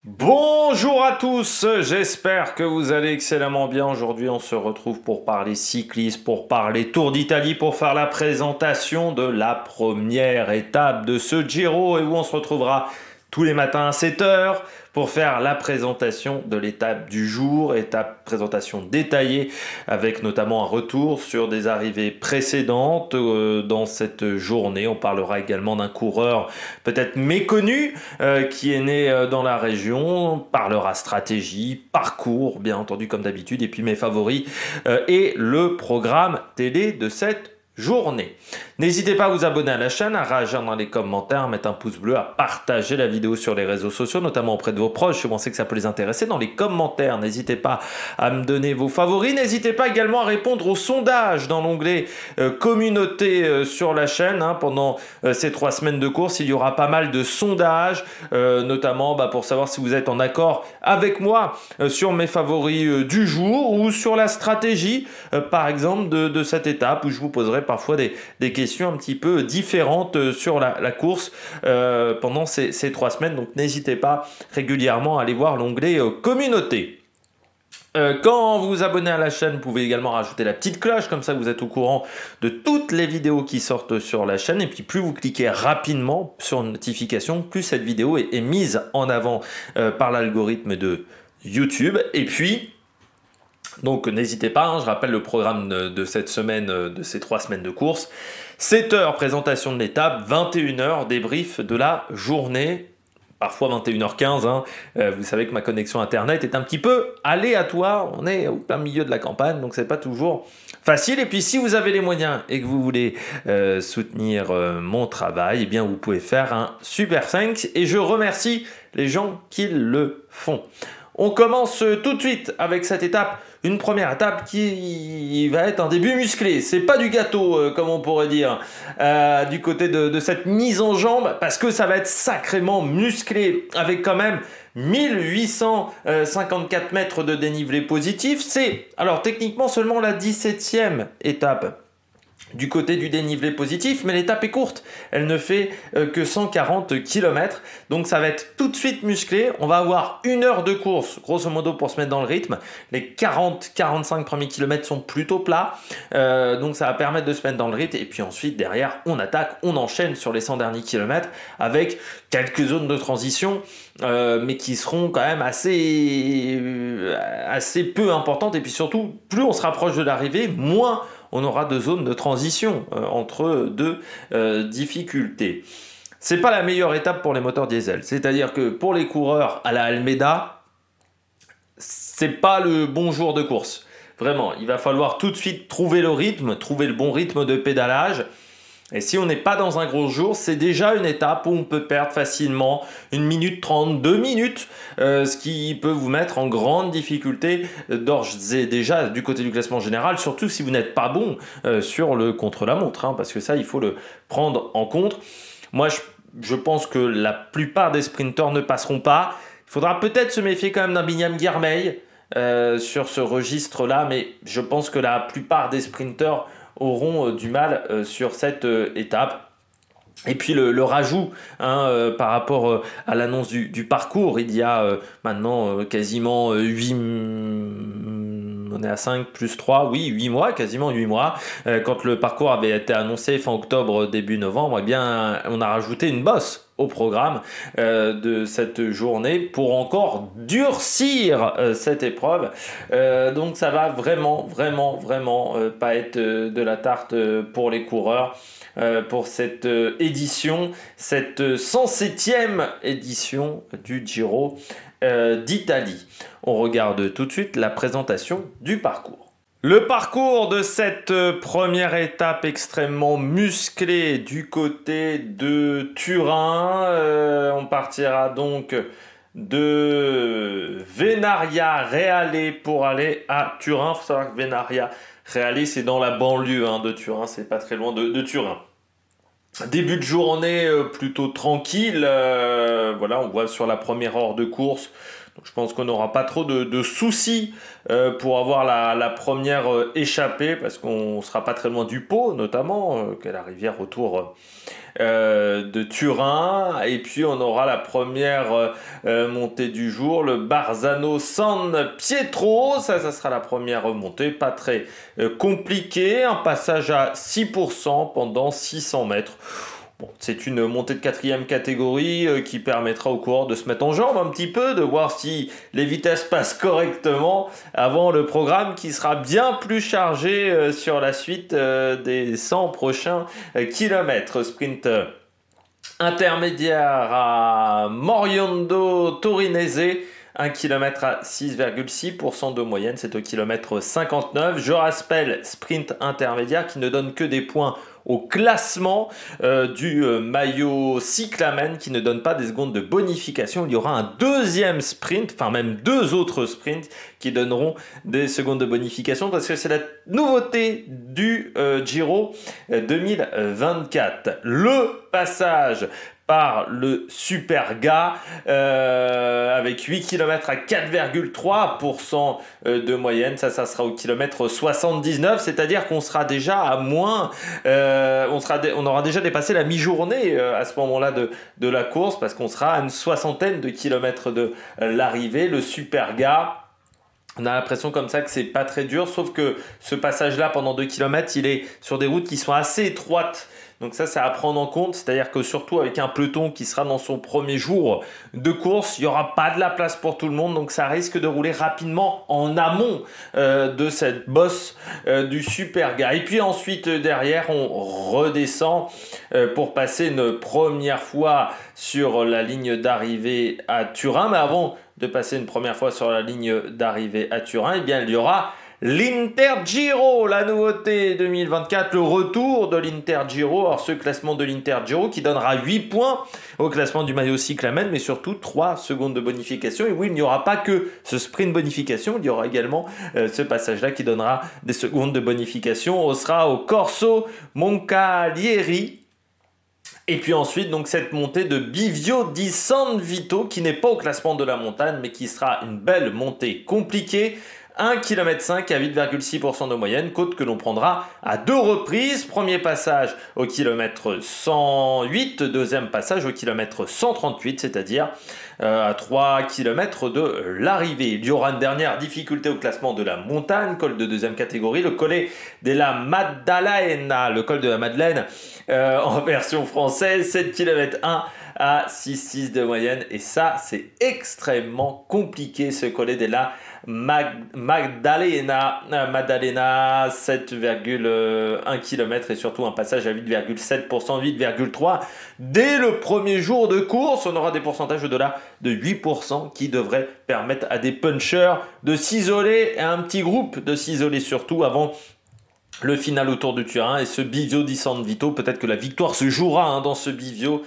Bonjour à tous, j'espère que vous allez excellemment bien. Aujourd'hui, on se retrouve pour parler cyclisme, pour parler Tour d'Italie, pour faire la présentation de la première étape de ce Giro et où on se retrouvera tous les matins à 7 heures pour faire la présentation de l'étape du jour, présentation détaillée avec notamment un retour sur des arrivées précédentes dans cette journée. On parlera également d'un coureur peut-être méconnu qui est né dans la région. On parlera stratégie, parcours, bien entendu comme d'habitude, et puis mes favoris et le programme télé de cette journée. N'hésitez pas à vous abonner à la chaîne, à réagir dans les commentaires, à mettre un pouce bleu, à partager la vidéo sur les réseaux sociaux, notamment auprès de vos proches, si vous pensez que ça peut les intéresser. Dans les commentaires, n'hésitez pas à me donner vos favoris. N'hésitez pas également à répondre au sondage dans l'onglet communauté sur la chaîne. Pendant ces 3 semaines de course, il y aura pas mal de sondages, notamment pour savoir si vous êtes en accord avec moi sur mes favoris du jour ou sur la stratégie, par exemple, de cette étape où je vous poserai parfois des questions un petit peu différentes sur la course pendant ces 3 semaines. Donc n'hésitez pas régulièrement à aller voir l'onglet communauté. Quand vous vous abonnez à la chaîne, vous pouvez également rajouter la petite cloche, comme ça vous êtes au courant de toutes les vidéos qui sortent sur la chaîne. Et puis plus vous cliquez rapidement sur une notification, plus cette vidéo est mise en avant par l'algorithme de YouTube. Et puis donc n'hésitez pas, je rappelle le programme de cette semaine, de ces 3 semaines de course. 7 heures présentation de l'étape, 21 heures débrief de la journée, parfois 21h15. Vous savez que ma connexion internet est un petit peu aléatoire, on est au plein milieu de la campagne, donc c'est pas toujours facile. Et puis si vous avez les moyens et que vous voulez soutenir mon travail, eh bien vous pouvez faire un super thanks et je remercie les gens qui le font. On commence tout de suite avec cette étape, une première étape qui va être un début musclé. C'est pas du gâteau, comme on pourrait dire, du côté de cette mise en jambe, parce que ça va être sacrément musclé, avec quand même 1854 mètres de dénivelé positif. C'est, alors techniquement, seulement la 17e étape du côté du dénivelé positif, mais l'étape est courte, elle ne fait que 140 km, donc ça va être tout de suite musclé. On va avoir 1 heure de course, grosso modo, pour se mettre dans le rythme. Les 40-45 premiers kilomètres sont plutôt plats, donc ça va permettre de se mettre dans le rythme, et puis ensuite, derrière, on attaque, on enchaîne sur les 100 derniers kilomètres, avec quelques zones de transition, mais qui seront quand même assez peu importantes, et puis surtout, plus on se rapproche de l'arrivée, moins on aura de zones de transition entre deux difficultés. C'est pas la meilleure étape pour les moteurs diesel. C'est-à-dire que pour les coureurs à la Almeida, c'est pas le bon jour de course. Vraiment, il va falloir tout de suite trouver le rythme, trouver le bon rythme de pédalage. Et si on n'est pas dans un gros jour, c'est déjà une étape où on peut perdre facilement 1 minute 30, 2 minutes, ce qui peut vous mettre en grande difficulté d'ores et déjà du côté du classement général, surtout si vous n'êtes pas bon sur le contre-la-montre, parce que ça, il faut le prendre en compte. Moi, je pense que la plupart des sprinteurs ne passeront pas. Il faudra peut-être se méfier quand même d'un Binyam Girmay sur ce registre-là, mais je pense que la plupart des sprinteurs auront du mal sur cette étape. Et puis le rajout par rapport à l'annonce du parcours, il y a maintenant quasiment 8... On est à 5 plus 3, oui, 8 mois, quasiment 8 mois. Quand le parcours avait été annoncé fin octobre, début novembre, eh bien, on a rajouté une bosse au programme de cette journée pour encore durcir cette épreuve. Donc ça va vraiment pas être de la tarte pour les coureurs. Pour cette édition, cette 107e édition du Giro d'Italie. On regarde tout de suite la présentation du parcours. Le parcours de cette première étape extrêmement musclée du côté de Turin. On partira donc de Venaria Reale pour aller à Turin. Il faut savoir que Venaria Reale, c'est dans la banlieue de Turin, c'est pas très loin de Turin. Début de journée plutôt tranquille, voilà, on voit sur la première heure de course Donc, je pense qu'on n'aura pas trop de soucis pour avoir la première échappée, parce qu'on ne sera pas très loin du Pau, notamment, qui est la rivière autour de Turin. Et puis on aura la première montée du jour, le Barzano San Pietro. Ça sera la première montée, pas très compliquée. Un passage à 6% pendant 600 mètres. Bon, c'est une montée de 4e catégorie qui permettra aux coureurs de se mettre en jambe un petit peu, de voir si les vitesses passent correctement avant le programme qui sera bien plus chargé sur la suite des 100 prochains kilomètres. Sprint intermédiaire à Moriando Torinese. 1 km à 6,6% de moyenne, c'est au kilomètre 59. Je rappelle, sprint intermédiaire qui ne donne que des points au classement du maillot cyclamen, qui ne donne pas des secondes de bonification. Il y aura un deuxième sprint, enfin même 2 autres sprints qui donneront des secondes de bonification, parce que c'est la nouveauté du Giro 2024. Le passage par le Superga avec 8 km à 4,3% de moyenne. Ça sera au kilomètre 79, c'est-à-dire qu'on sera déjà à moins, on aura déjà dépassé la mi-journée à ce moment-là de la course, parce qu'on sera à une soixantaine de kilomètres de l'arrivée. Le Superga, on a l'impression comme ça que c'est pas très dur, sauf que ce passage-là, pendant 2 km, il est sur des routes qui sont assez étroites. Donc ça, c'est à prendre en compte, c'est-à-dire que surtout avec un peloton qui sera dans son premier jour de course, il n'y aura pas de la place pour tout le monde, donc ça risque de rouler rapidement en amont de cette bosse du Superga. Et puis ensuite, derrière, on redescend pour passer une première fois sur la ligne d'arrivée à Turin. Mais avant de passer une première fois sur la ligne d'arrivée à Turin, eh bien, il y aura l'Intergiro, la nouveauté 2024, le retour de l'Intergiro. Alors ce classement de l'Intergiro qui donnera 8 points au classement du maillot cyclamen, mais surtout 3 secondes de bonification. Et oui, il n'y aura pas que ce sprint bonification, il y aura également ce passage-là qui donnera des secondes de bonification. On sera au Corso Moncalieri. Et puis ensuite, donc cette montée de Bivio di San Vito, qui n'est pas au classement de la montagne, mais qui sera une belle montée compliquée. 1,5 km à 8,6% de moyenne, côte que l'on prendra à 2 reprises. Premier passage au kilomètre 108, deuxième passage au kilomètre 138, c'est-à-dire à 3 km de l'arrivée. Il y aura une dernière difficulté au classement de la montagne, col de deuxième catégorie, le Colle della Maddalena, le col de la Madeleine en version française, 7 km 1 à 6,6 de moyenne, et ça c'est extrêmement compliqué, ce Colle della Maddalena, 7,1 km et surtout un passage à 8,7%, 8,3%. Dès le premier jour de course, on aura des pourcentages au-delà de 8% qui devraient permettre à des punchers de s'isoler, et à un petit groupe de s'isoler surtout avant le final autour de Turin. Et ce Bivio di San Vito, peut-être que la victoire se jouera dans ce Bivio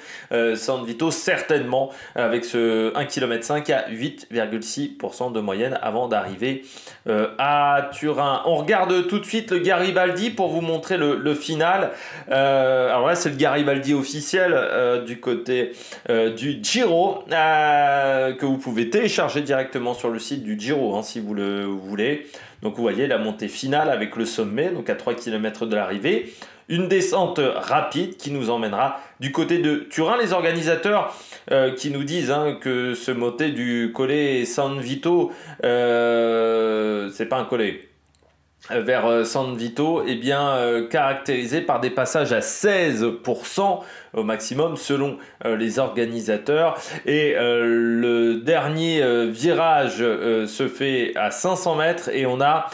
San Vito, certainement, avec ce 1,5 km à 8,6% de moyenne avant d'arriver à Turin. On regarde tout de suite le Garibaldi pour vous montrer le final. Alors là, c'est le Garibaldi officiel du côté du Giro, que vous pouvez télécharger directement sur le site du Giro si vous le voulez. Donc vous voyez la montée finale avec le sommet, donc à 3 km de l'arrivée. Une descente rapide qui nous emmènera du côté de Turin. Les organisateurs qui nous disent que ce montée du Colle San Vito, c'est pas un collet, vers San Vito, eh bien caractérisé par des passages à 16% au maximum selon les organisateurs, et le dernier virage se fait à 500 mètres et on a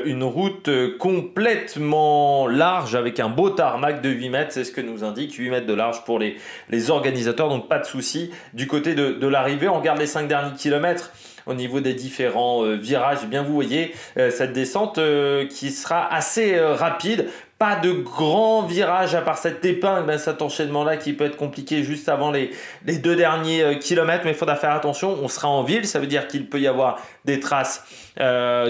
une route complètement large avec un beau tarmac de 8 mètres, c'est ce que nous indique, 8 mètres de large pour les organisateurs, donc pas de souci. Du côté de l'arrivée, on regarde les 5 derniers kilomètres. Au niveau des différents virages, eh bien vous voyez cette descente qui sera assez rapide. Pas de grands virages à part cette épingle, cet enchaînement-là qui peut être compliqué juste avant les 2 derniers kilomètres, mais il faudra faire attention. On sera en ville, ça veut dire qu'il peut y avoir des traces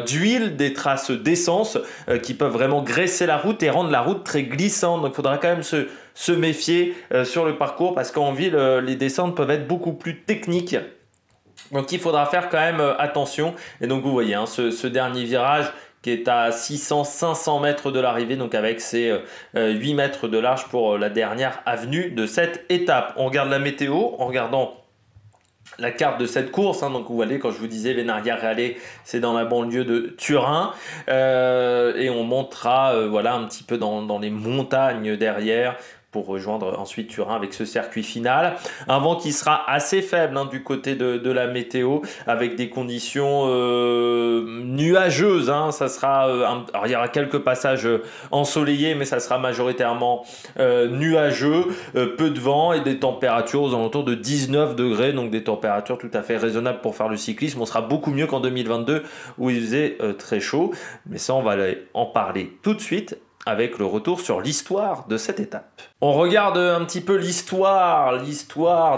d'huile, des traces d'essence qui peuvent vraiment graisser la route et rendre la route très glissante. Donc il faudra quand même se méfier sur le parcours, parce qu'en ville, les descentes peuvent être beaucoup plus techniques Donc il faudra faire quand même attention. Et donc vous voyez, hein, ce dernier virage qui est à 600-500 mètres de l'arrivée, donc avec ses 8 mètres de large pour la dernière avenue de cette étape. On regarde la météo en regardant la carte de cette course, hein. Donc vous voyez, quand je vous disais Venaria Reale, c'est dans la banlieue de Turin, et on montera voilà, un petit peu dans les montagnes derrière, pour rejoindre ensuite Turin avec ce circuit final. Un vent qui sera assez faible, hein, du côté de la météo, avec des conditions nuageuses, hein. Ça sera, alors il y aura quelques passages ensoleillés, mais ça sera majoritairement nuageux, peu de vent et des températures aux alentours de 19 degrés, donc des températures tout à fait raisonnables pour faire le cyclisme. On sera beaucoup mieux qu'en 2022 où il faisait très chaud, mais ça on va aller en parler tout de suite avec le retour sur l'histoire de cette étape. On regarde un petit peu l'histoire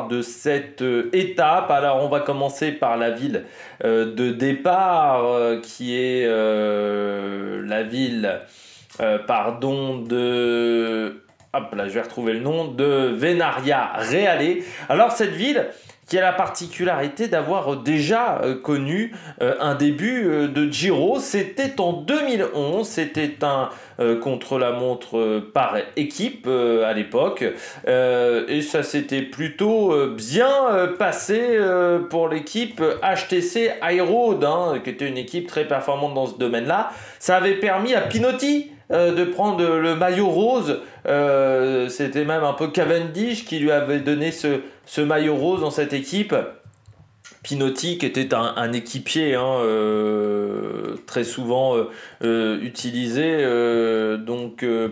de cette étape. Alors on va commencer par la ville de départ, qui est la ville de... Hop là, je vais retrouver le nom, de Venaria Reale. Alors cette ville qui a la particularité d'avoir déjà connu un début de Giro, c'était en 2011, c'était un contre-la-montre par équipe à l'époque, et ça s'était plutôt bien passé pour l'équipe HTC Highroad, hein, qui était une équipe très performante dans ce domaine-là. Ça avait permis à Pinotti de prendre le maillot rose. C'était même un peu Cavendish qui lui avait donné ce maillot rose dans cette équipe. Pinotti, qui était un équipier, hein, très souvent utilisé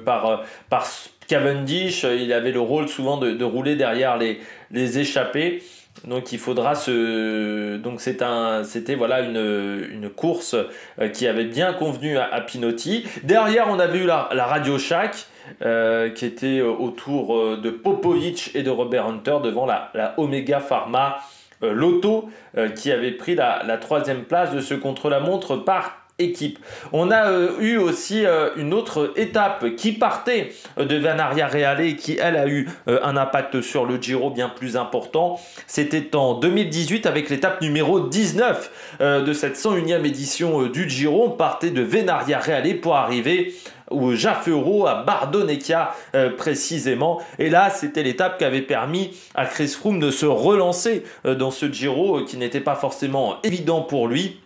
par Cavendish. Il avait le rôle souvent de rouler derrière les échappés. Donc il faudra donc c'était voilà une course qui avait bien convenu à Pinotti. Derrière on avait eu la Radio Shack, qui était autour de Popovic et de Robert Hunter, devant la Omega Pharma Lotto, qui avait pris la troisième place de ce contre-la-montre par équipe. On a eu aussi une autre étape qui partait de Venaria Reale et qui, elle, a eu un impact sur le Giro bien plus important. C'était en 2018 avec l'étape numéro 19 de cette 101e édition du Giro. On partait de Venaria Reale pour arriver au Jaffero, à Bardonecchia précisément. Et là, c'était l'étape qui avait permis à Chris Froome de se relancer dans ce Giro qui n'était pas forcément évident pour lui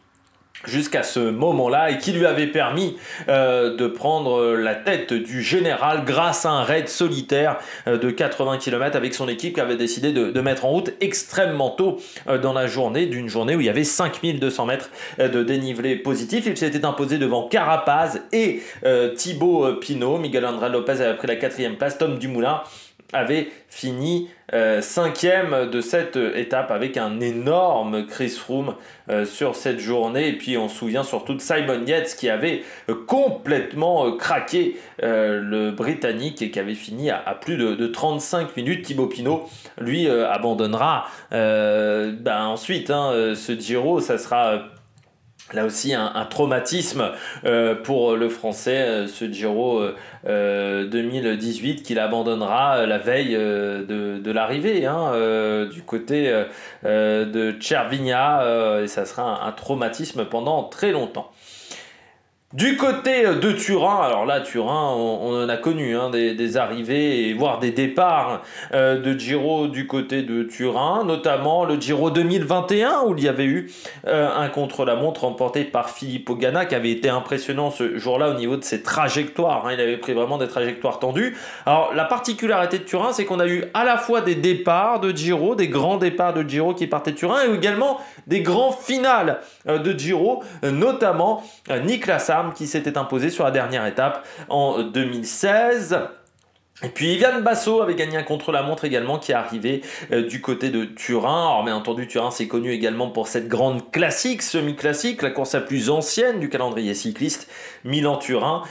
jusqu'à ce moment-là, et qui lui avait permis de prendre la tête du général grâce à un raid solitaire de 80 km avec son équipe, qui avait décidé de mettre en route extrêmement tôt dans la journée, d'une journée où il y avait 5200 mètres de dénivelé positif. Il s'était imposé devant Carapaz et Thibaut Pinot. Miguel André Lopez avait pris la 4e place. Tom Dumoulin avait fini 5e de cette étape avec un énorme Chris Froome sur cette journée. Et puis on se souvient surtout de Simon Yates qui avait complètement craqué, le Britannique, et qui avait fini à plus de 35 minutes. Thibaut Pinot, lui, abandonnera ensuite, hein, ce Giro. Ça sera là aussi un traumatisme pour le Français, ce Giro 2018, qu'il abandonnera la veille de l'arrivée, hein, du côté de Cervinia, et ça sera un traumatisme pendant très longtemps. Du côté de Turin, alors là, Turin, on en a connu, hein, des arrivées et voire des départs de Giro du côté de Turin, notamment le Giro 2021 où il y avait eu un contre-la-montre remporté par Filippo Ganna, qui avait été impressionnant ce jour-là au niveau de ses trajectoires, hein. Il avait pris vraiment des trajectoires tendues. Alors la particularité de Turin, c'est qu'on a eu à la fois des départs de Giro, des grands départs de Giro qui partaient de Turin, et également des grands finales de Giro, notamment Niklas Arm qui s'était imposé sur la dernière étape en 2016. Et puis Ivan Basso avait gagné un contre-la-montre également, qui est arrivé du côté de Turin. Alors bien entendu, Turin c'est connu également pour cette grande classique, semi-classique, la course la plus ancienne du calendrier cycliste, Milan-Turin,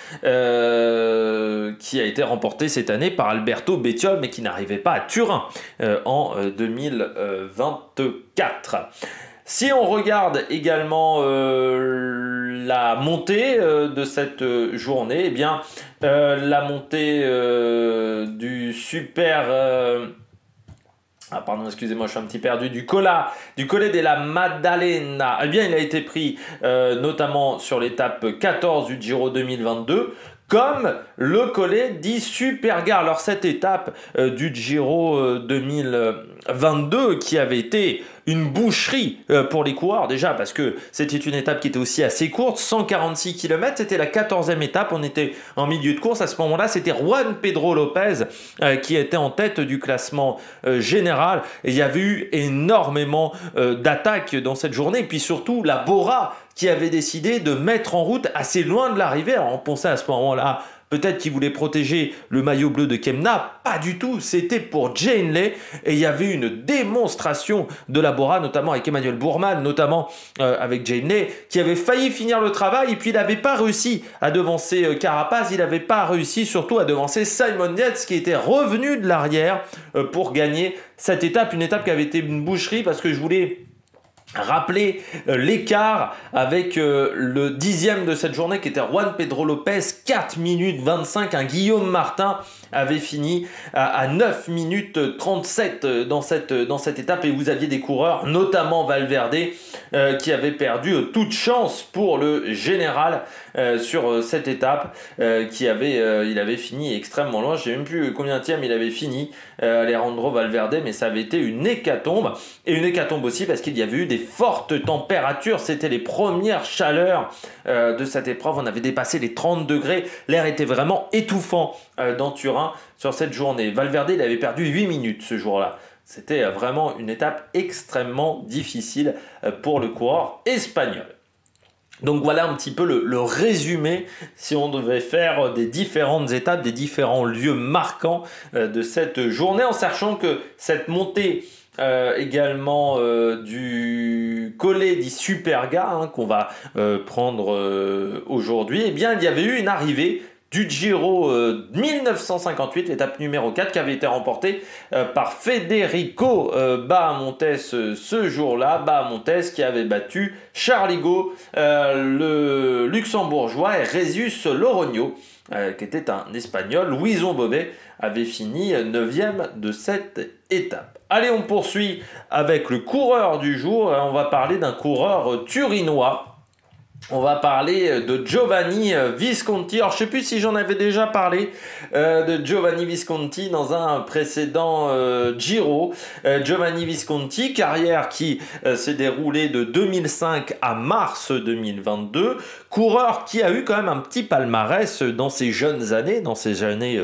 qui a été remportée cette année par Alberto Bettiol, mais qui n'arrivait pas à Turin en 2024. Si on regarde également la montée de cette journée, eh bien la montée du super Ah pardon, excusez-moi, je suis un petit perdu. Du Colle della Maddalena. Eh bien, il a été pris notamment sur l'étape 14 du Giro 2022. Comme le Colle di Superga. Alors cette étape du Giro 2022 qui avait été une boucherie pour les coureurs déjà parce que c'était une étape qui était aussi assez courte, 146 km, c'était la 14e étape, on était en milieu de course, à ce moment-là c'était Juan Pedro Lopez qui était en tête du classement général et il y avait eu énormément d'attaques dans cette journée et puis surtout la Bora qui avait décidé de mettre en route assez loin de l'arrivée. Alors on pensait à ce moment-là peut-être qu'il voulait protéger le maillot bleu de Kemna, pas du tout, c'était pour Jane Lay et il y avait une démonstration de la Bora, notamment avec Emmanuel Bourman, notamment avec Jane Lay, qui avait failli finir le travail et puis il n'avait pas réussi à devancer Carapaz, il n'avait pas réussi surtout à devancer Simon Yates qui était revenu de l'arrière pour gagner cette étape, une étape qui avait été une boucherie parce que je voulais rappeler l'écart avec le 10e de cette journée qui était Juan Pedro Lopez, 4 minutes 25, un Guillaume Martin avait fini à 9 minutes 37 dans cette étape et vous aviez des coureurs, notamment Valverde, qui avait perdu toute chance pour le général sur cette étape, il avait fini extrêmement loin, je ne sais même plus combien de il avait fini, Alejandro Valverde, mais ça avait été une hécatombe, et une hécatombe aussi parce qu'il y avait eu des fortes températures, c'était les premières chaleurs de cette épreuve, on avait dépassé les 30 degrés, l'air était vraiment étouffant dans Turin sur cette journée. Valverde, il avait perdu 8 minutes ce jour-là. C'était vraiment une étape extrêmement difficile pour le coureur espagnol. Donc voilà un petit peu le résumé si on devait faire des différentes étapes, des différents lieux marquants de cette journée, en sachant que cette montée également du Colle di Superga qu'on va prendre aujourd'hui, eh bien il y avait eu une arrivée du Giro 1958, l'étape numéro 4 qui avait été remportée par Federico Bahamontes ce jour-là. Bahamontes qui avait battu Charles Higo, le luxembourgeois, et Jesus Lorogno, qui était un espagnol. Louison Bobet avait fini 9e de cette étape. Allez, on poursuit avec le coureur du jour. On va parler d'un coureur turinois. On va parler de Giovanni Visconti. Alors, je ne sais plus si j'en avais déjà parlé de Giovanni Visconti dans un précédent Giro. Giovanni Visconti, carrière qui s'est déroulée de 2005 à mars 2022. Coureur qui a eu quand même un petit palmarès dans ses jeunes années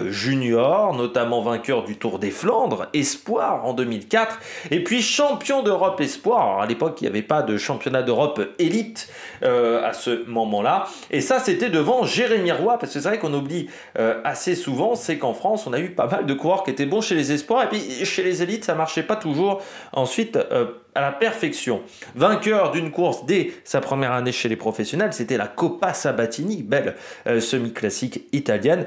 juniors, notamment vainqueur du Tour des Flandres, espoir en 2004, et puis champion d'Europe espoir. Alors, à l'époque, il n'y avait pas de championnat d'Europe élite à ce moment-là, et ça c'était devant Jérémy Roy, parce que c'est vrai qu'on oublie assez souvent, c'est qu'en France on a eu pas mal de coureurs qui étaient bons chez les espoirs, et puis chez les élites ça marchait pas toujours ensuite à la perfection. Vainqueur d'une course dès sa première année chez les professionnels, c'était la Coppa Sabatini, belle semi-classique italienne.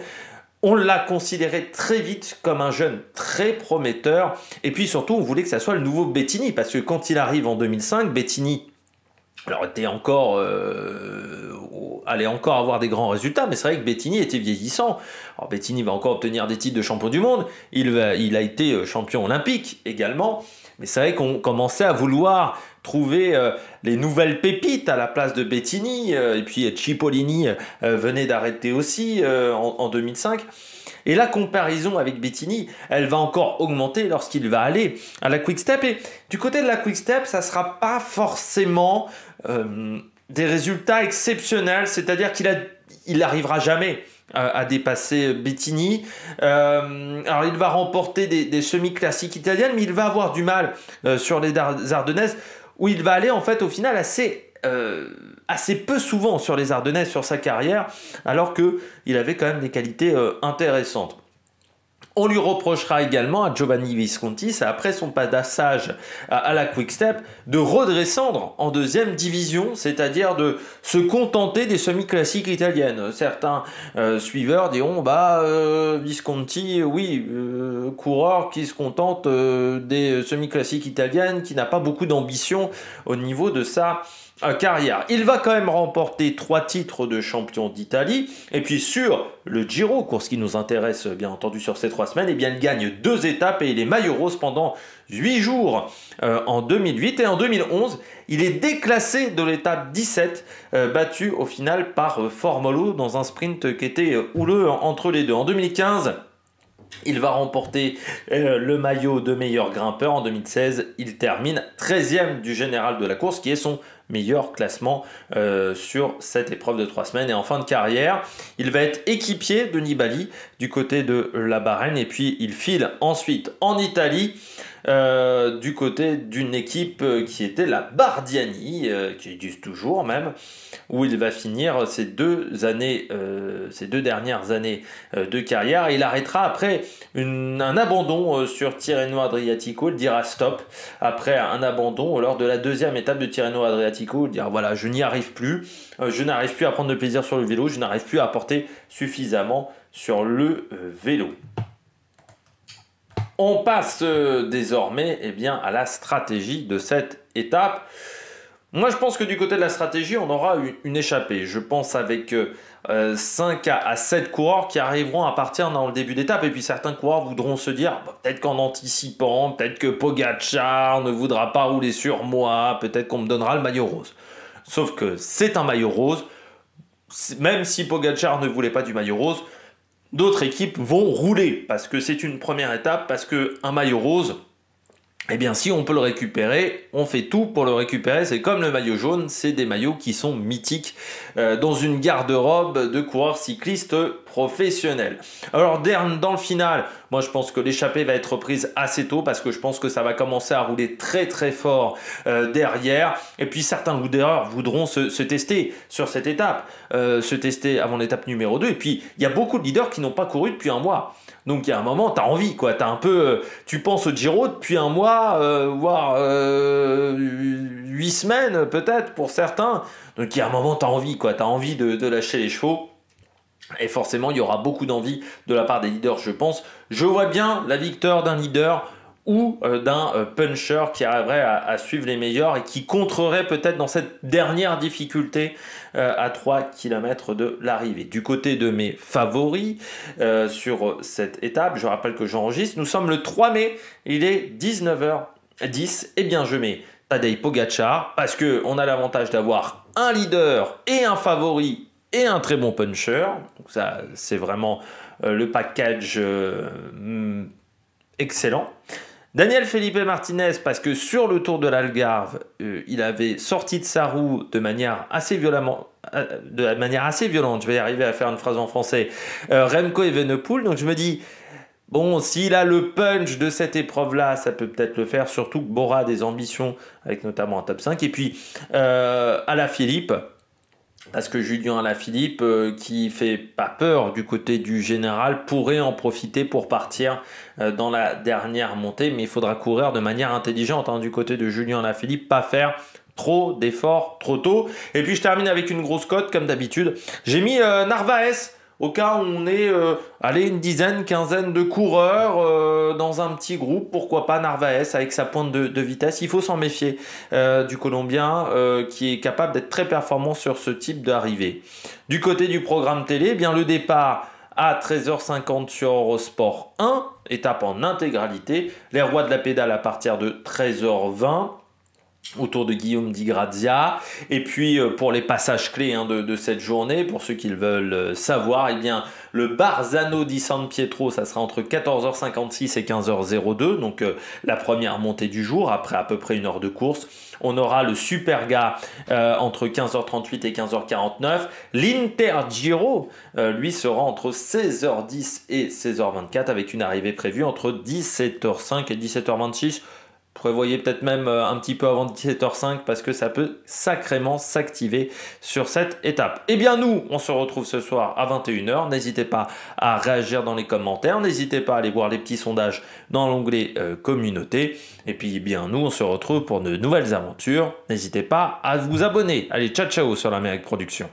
On l'a considéré très vite comme un jeune très prometteur, et puis surtout on voulait que ça soit le nouveau Bettini, parce que quand il arrive en 2005, Bettini allait encore avoir des grands résultats, mais c'est vrai que Bettini était vieillissant. Alors Bettini va encore obtenir des titres de champion du monde, il a été champion olympique également, mais c'est vrai qu'on commençait à vouloir trouver les nouvelles pépites à la place de Bettini, et puis Cipollini venait d'arrêter aussi en 2005. Et la comparaison avec Bettini, elle va encore augmenter lorsqu'il va aller à la Quick Step. Et du côté de la Quick Step, ça ne sera pas forcément des résultats exceptionnels, c'est-à-dire qu'il n'arrivera jamais à dépasser Bettini. Alors il va remporter des semi-classiques italiennes, mais il va avoir du mal sur les Ardennaises, où il va aller en fait au final assez peu souvent sur les Ardennaises sur sa carrière, alors qu'il avait quand même des qualités intéressantes. On lui reprochera également à Giovanni Visconti, c'est après son passage à la Quick Step, de redescendre en deuxième division, c'est-à-dire de se contenter des semi-classiques italiennes. Certains suiveurs diront Visconti, oui, coureur qui se contente des semi-classiques italiennes, qui n'a pas beaucoup d'ambition au niveau de sa carrière. Il va quand même remporter 3 titres de champion d'Italie, et puis sur le Giro, course qui nous intéresse bien entendu sur ces 3 3 semaines, eh bien, il gagne 2 étapes et il est maillot rose pendant 8 jours en 2008. Et en 2011, il est déclassé de l'étape 17, battu au final par Formolo dans un sprint qui était houleux entre les deux. En 2015, il va remporter le maillot de meilleur grimpeur. En 2016, il termine 13e du général de la course, qui est son meilleur classement sur cette épreuve de 3 semaines. Et en fin de carrière, il va être équipier de Nibali du côté de la Bahreïn. Et puis, il file ensuite en Italie du côté d'une équipe qui était la Bardiani, qui existe toujours même, où il va finir ces 2 années, ces 2 dernières années de carrière. Il arrêtera après un abandon sur Tirreno Adriatico. Il dira stop après un abandon lors de la 2e étape de Tirreno Adriatico. Il dira voilà, je n'y arrive plus, je n'arrive plus à prendre de plaisir sur le vélo, je n'arrive plus à apporter suffisamment sur le vélo. On passe désormais à la stratégie de cette étape. Moi, je pense que du côté de la stratégie, on aura une échappée. Je pense avec 5 à 7 coureurs qui arriveront à partir dans le début d'étape. Et puis certains coureurs voudront se dire, peut-être qu'en anticipant, peut-être que Pogacar ne voudra pas rouler sur moi, peut-être qu'on me donnera le maillot rose. Sauf que c'est un maillot rose. Même si Pogacar ne voulait pas du maillot rose, d'autres équipes vont rouler parce que c'est une première étape, parce qu'un maillot rose, eh bien si on peut le récupérer, on fait tout pour le récupérer. C'est comme le maillot jaune, c'est des maillots qui sont mythiques dans une garde-robe de coureurs cyclistes professionnels. Alors dans le final, moi je pense que l'échappée va être prise assez tôt parce que je pense que ça va commencer à rouler très très fort derrière. Et puis certains leaders voudront se tester sur cette étape, se tester avant l'étape numéro 2. Et puis il y a beaucoup de leaders qui n'ont pas couru depuis un mois. Donc il y a un moment, tu as envie, quoi. T'as un peu, tu penses au Giro depuis un mois, voire 8 semaines peut-être pour certains. Donc il y a un moment, tu as envie, quoi. Tu as envie de lâcher les chevaux. Et forcément, il y aura beaucoup d'envie de la part des leaders, je pense. Je vois bien la victoire d'un leader ou d'un puncher qui arriverait à suivre les meilleurs et qui contrerait peut-être dans cette dernière difficulté à 3 km de l'arrivée. Du côté de mes favoris sur cette étape, je rappelle que j'enregistre, nous sommes le 3 mai, il est 19h10, et bien je mets Tadej Pogacar parce qu'on a l'avantage d'avoir un leader et un favori et un très bon puncher. Donc ça, c'est vraiment le package excellent. Daniel Felipe Martinez, parce que sur le Tour de l'Algarve, il avait sorti de sa roue de manière assez violente, je vais arriver à faire une phrase en français, Remco Evenepoel, donc je me dis, bon, s'il a le punch de cette épreuve-là, ça peut peut-être le faire, surtout que Bora a des ambitions, avec notamment un top 5, et puis Alaphilippe, parce que Julien Alaphilippe, qui fait pas peur du côté du général, pourrait en profiter pour partir dans la dernière montée. Mais il faudra courir de manière intelligente du côté de Julien Alaphilippe, pas faire trop d'efforts trop tôt. Et puis je termine avec une grosse cote, comme d'habitude. J'ai mis Narvaez, au cas où on est une dizaine, quinzaine de coureurs dans un petit groupe. Pourquoi pas Narvaez avec sa pointe de vitesse. Il faut s'en méfier du Colombien qui est capable d'être très performant sur ce type d'arrivée. Du côté du programme télé, eh bien le départ à 13h50 sur Eurosport 1, étape en intégralité. Les rois de la pédale à partir de 13h20. Autour de Guillaume Di Grazia. Et puis pour les passages clés de cette journée, pour ceux qui le veulent savoir, eh bien le Barzano di San Pietro, ça sera entre 14h56 et 15h02, donc la première montée du jour, après à peu près 1 heure de course. On aura le Superga entre 15h38 et 15h49. L'Intergiro, lui, sera entre 16h10 et 16h24, avec une arrivée prévue entre 17h05 et 17h26. Prévoyez peut-être même un petit peu avant 17h05 parce que ça peut sacrément s'activer sur cette étape. Eh bien nous, on se retrouve ce soir à 21h. N'hésitez pas à réagir dans les commentaires. N'hésitez pas à aller voir les petits sondages dans l'onglet communauté. Et puis eh bien nous, on se retrouve pour de nouvelles aventures. N'hésitez pas à vous abonner. Allez, ciao ciao sur l'Amérique Production.